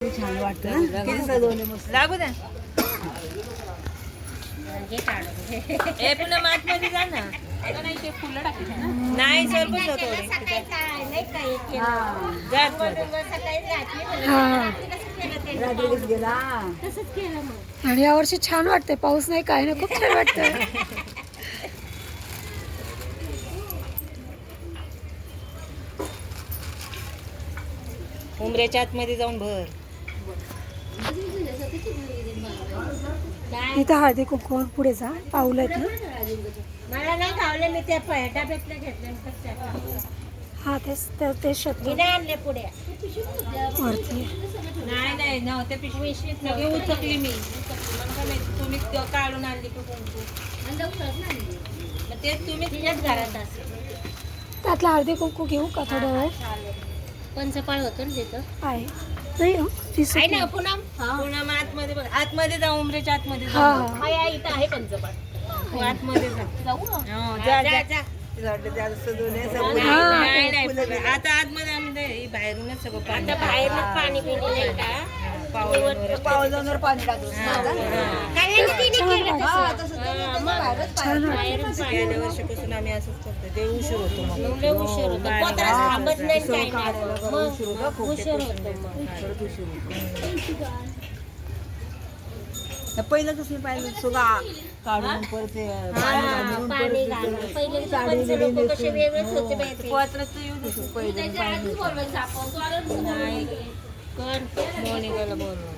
छान वाटतं ना, किती सजवले मस्त. लागू द्या. ए पुन्हा मात मध्ये जा ना. नाही सर पण थोडे जात रात्रीच गेला. आणि यावर्षी छान वाटतंय, पाऊस नाही काय नाही, खूप छान वाटतंय. उमऱ्याच्या आतमध्ये जाऊन भर. इथं हळदी कुंकू पुढे जा, पाऊल आहेत ना. मला नाही खावले, मी त्या डब्यातले घेतले. हा तेच शब्द मी आणले पुढे वरती. नाही नाही नव्हत्या पिशवी सगळी उचकली मी. तुम्ही काढून आणली का कुंकू? मग ते तुम्ही तिच्याच घरात असेल. त्यातलं हळदी कुंकू घेऊ का थोडा वेळ? पंचपाळ होतो ना तिथं. आहे नाही हो, आहे ना पुन्हा. पुन्हा आतमध्ये बघ, आतमध्ये जा, उमरेच्या आतमध्ये हा जा. हा इथं आहे पंचपाळ. आतमध्ये जा. जाऊ हो, जा जा जा. तिला वाटतं त्याला सजवले सगळं. नाही नाही आता आतमध्ये आम्ही बाहेरूनच सगळं पाणी. आता बाहेरच पाणी पिणे नाही का? पावसावर पाणी टाकलं. हा, तसं ते बाहेरच छान वाटतं. बाहेरच पाणी. गेल्या वर्षापासून आम्ही असंच करतो. ते उशीर होतो मग. लय उशीर होतो. पोत्रास थांबत नाही काही काढायला नाही. जरा उशीर होतो, मग खूप उशीर होतो मग. परत उशीर होतो. पहिलं कसं पाहिजे सगळं काढून परत ते पाणी घालून पाणी परत घालून. ते पहिले साडी पंच बिडी लोक कसे नेसून. वेगळेच होते हो. माहिती. पत्राचं यूज होतो पहिले. नाही कर मोनिकाला बोलवा.